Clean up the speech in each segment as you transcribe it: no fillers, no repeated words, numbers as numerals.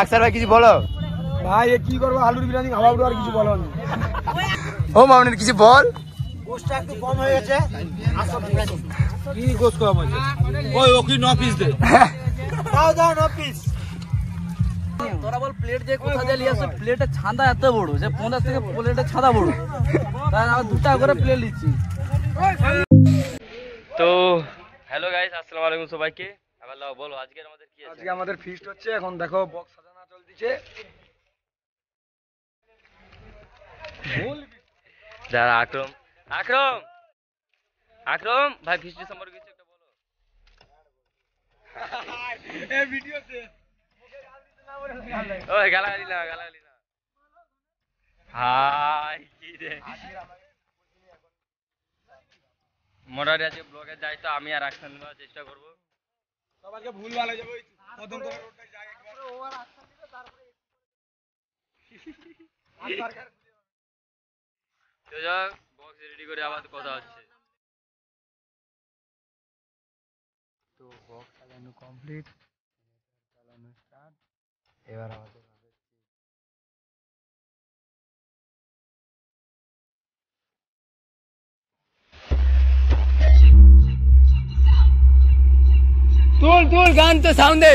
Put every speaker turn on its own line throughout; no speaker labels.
अक्षर भाई किसी बोलो
भाई ये की करबो आलूर बिरियानी খাওয়াবো আর কিছু বলো না
ও মামুনের কিছু বল
গোশটা একটু কম হয়ে গেছে আসো কি গোশ কম হয়েছে ওই ওকি 9 পিস দে দাও দাও 9 পিস
তোরা বল প্লেট যে কোথা দিয়ে লিয়াছে প্লেটে ছাঁদা এত বড় যে 50 থেকে প্লেটে ছাঁদা বড় তাই আমরা দুটো করে প্লেট লিচ্ছি
তো হ্যালো গাইস আসসালামু আলাইকুম সবাইকে আবার বলো আজকে আমাদের কি আছে
আজকে আমাদের ফিস্ট হচ্ছে এখন দেখো বক্স সাজানো চলতিছে
যারা আকরম আকরম আকরম ভাই ফিস্ট সম্পর্কে কিছু একটা বলো
এই ভিডিওতে
ওই গালাগালি না হাই কি রে মোটামুটি আজকে ব্লগে যাই তো আমি আর অ্যাকশন নেওয়ার চেষ্টা করব
সবাইকে ভুল ভালো যাবে প্রথম তো রোডটা যাই একবার ওভার অ্যাকশন দিতে তারপরে সরকার
তো যা বক্স রেডি করে আবার কথা হচ্ছে তো বক্স চালানো কমপ্লিট চালানো স্টার্ট এবার আমাদের তুল গান তো সাউন্ড দে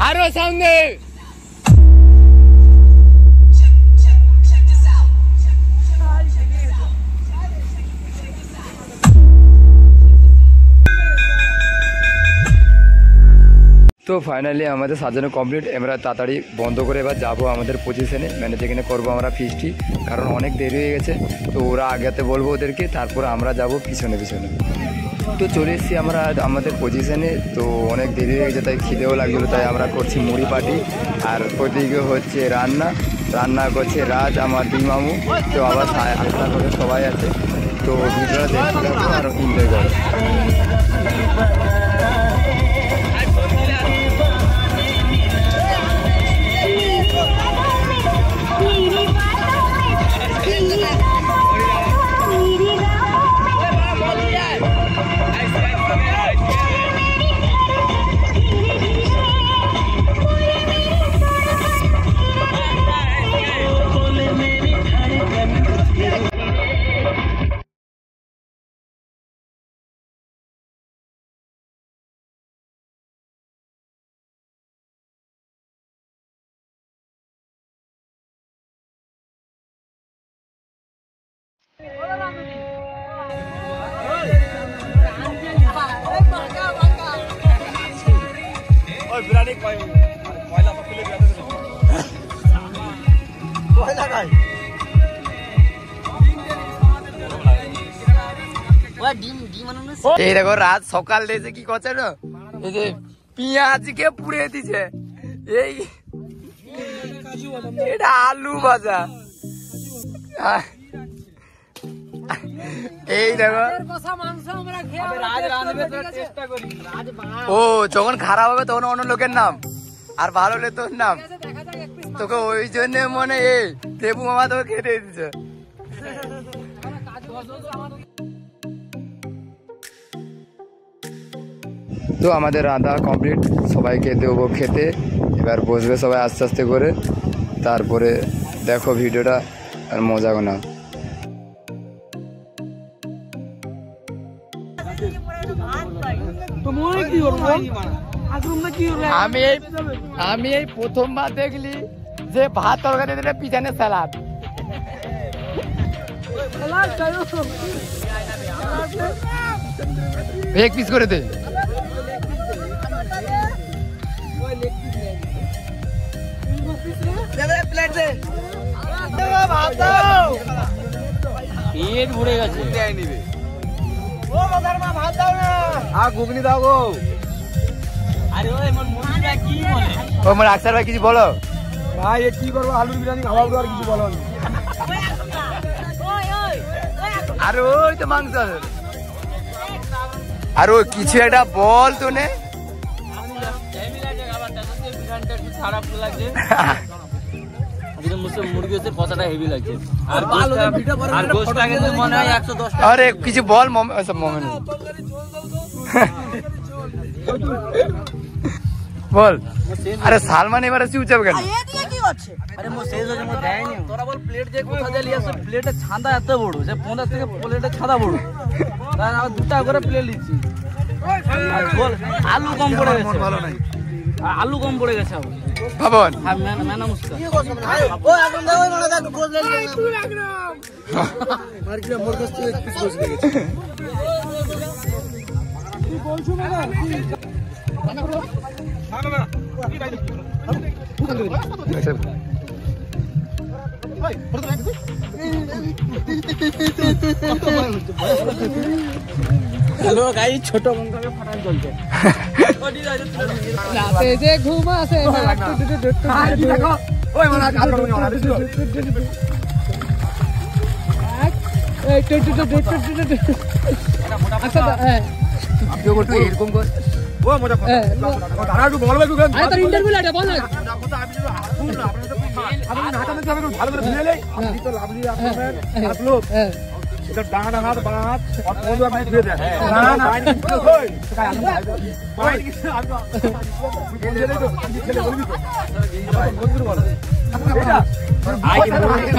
আরো সাউন্ড দে তো ফাইনালি আমাদের সাজানো কমপ্লিট আমরা তাড়াতাড়ি বন্ধ করে এবার যাবো আমাদের পজিশনে মানে যেখানে করবো আমরা ফিস্টটি কারণ অনেক দেরি হয়ে গেছে তো ওরা আগেতে বলবো ওদেরকে তারপর আমরা যাব পিছনে তো চলে এসেছি আমরা আমাদের পজিশনে তো অনেক দেরি হয়ে গেছে তাই খিদেও লাগছিলো তাই আমরা করছি মুড়ি পাটি আর ওইদিকে হচ্ছে রান্না করছে রাজ আমার দুই মামু তো আবার আলাদা করে সবাই আছে তো ভিডিওটা দেখতে থাকবো আর এনজয় করো
বিরিয়ানি কয়লা সব ফেলে দিয়ে কয়লা খাই
এই দেখো রাত সকাল দিয়েছে কি করছে না এই যে পেঁয়াজকে পুড়ে দিছে এই এটা আলু ভাজা এই দেখো ও যখন খারাপ হবে তখন অন্য লোকের নাম আর ভালো হলে তোর নাম তোকে ওই জন্য মনে এই দেবু মামা তোকে খেতে দিচ্ছে তো আমাদের রান্না কমপ্লিট সবাইকে দেবো খেতে এবার বসবে সবাই আস্তে আস্তে করে তারপরে দেখো ভিডিওটা আর মজা না আমি এই প্রথমবার দেখলি যে ভাত তরকারি দিলে পিছনে স্যালাড এক পিস করে দে পেট ভরে গেছে
ঘুগনি দাও গো
ও মোর অক্ষর ভাই কিছু বলো
ভাই এ কি করবো আলুর বিরিয়ানি খাওয়াবো আর কিছু বলো না
আরে ওই তো মাংস আর ও কিছু একটা বল তো নে
খারাপ লাগছে মুরগি হচ্ছে কথাটা হেভি লাগছে আর গোশটা কিন্তু মনে হয় 110
আরে কিছু বল মোমেন বল আরে সালমান এবারে চুপচাপ কেন
আরে মো শেষ হয়ে মো দেয়নি তোরা বল প্লেট যে কোথা দিয়ে লিয়াছে প্লেটের ছাঁদা এত বড় যে 50 থেকে প্লেটের ছাঁদা বড় তাই আমরা দুটা করে প্লেট লিছি আর বল আলু কম পড়ে গেছে ভালো নাই আলু কম পড়ে গেছে
ভাবন
হ্যাঁ মেনা মুস্কা ও এখন দাও ওই মানে একটু গোল লেগে মার কি মোর কাছে এক পিস গোল লেগে গেছে তুই বলছো না না हेलो गाइस छोटो बंका में फटान चलते राते जे घुमा से देखो ओए मना काल कर मना ए अच्छा अब जो गोटो এরকম কর ও মোটা ধারা একটু বলবে একটু আরে তোর ইন্টারভিউ লাটা বল না আপনি নাটা মে যাবে ভালো করে ধুয়ে লে আপনি তো লাভলি আপনার आप लोग इधर डांगा हाथ बायां हाथ और फोन में धुए दे ना ना ओए पॉइंट किसने आपको बोल दे तो खेले बोल भी तो मंदिर वाला बेटा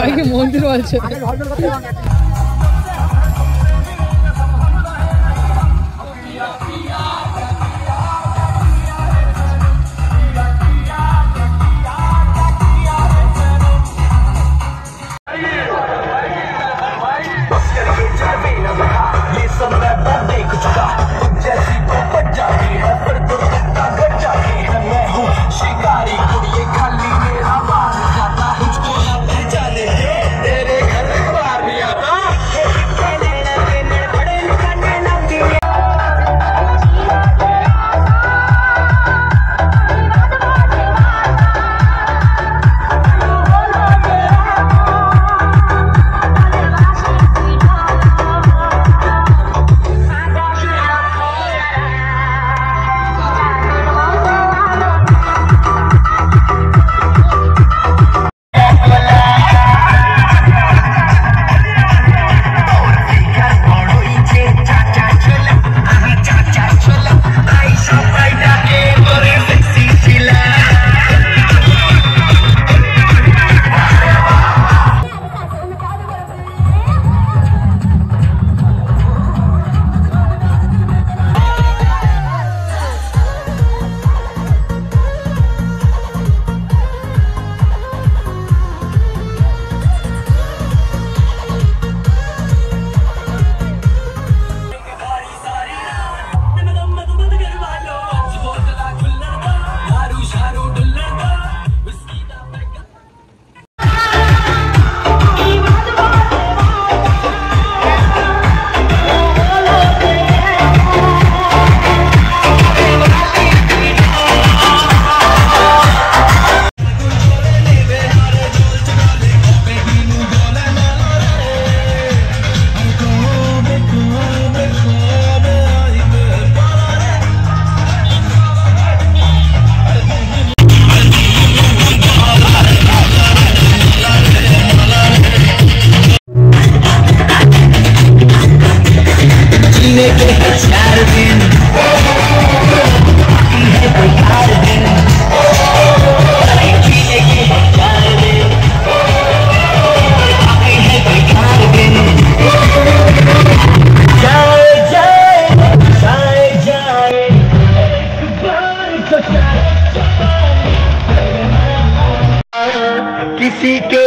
आगे मंदिर वाला से
किसी के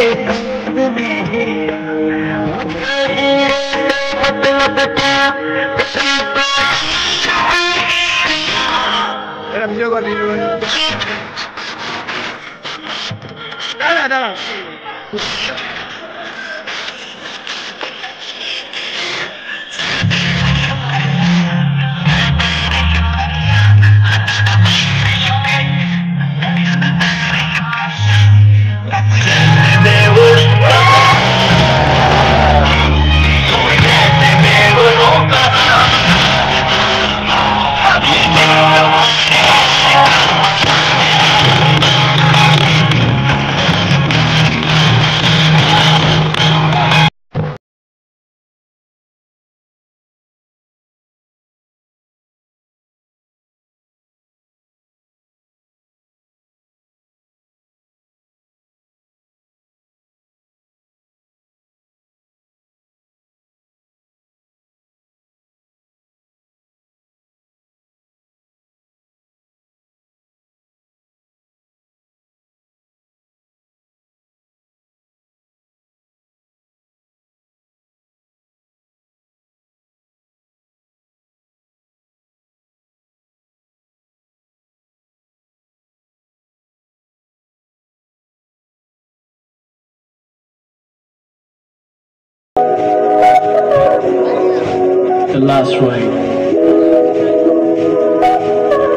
last ride.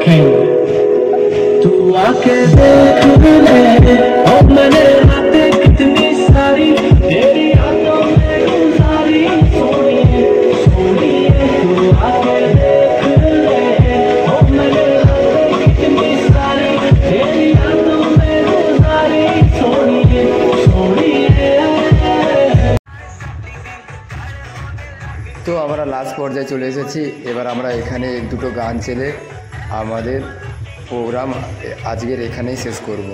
King, तू आके देख ले और मैंने रातें कितनी सारी तेरी यादों में गुजारी सोनिए सोनिए तू आके देख ले और मैंने रातें कितनी सारी तेरी यादों में गुजारी सोनिए सोनिए।
তো আমরা লাস্ট পর্যায়ে চলে এসেছি। এবার আমরা এখানে এক দুটো গান ছেলে আমাদের প্রোগ্রাম আজকের এখানেই শেষ করব।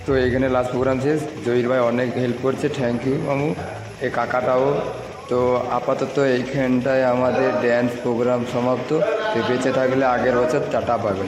তো এখানে লাস্ট প্রোগ্রাম শেষ। জহির ভাই অনেক হেল্প করছে, থ্যাংক ইউ মামু। এই কাকাটাও। তো আপাতত এইখানটায় আমাদের ড্যান্স প্রোগ্রাম সমাপ্ত। তো বেঁচে থাকলে আগের বছর টাটা পাবে।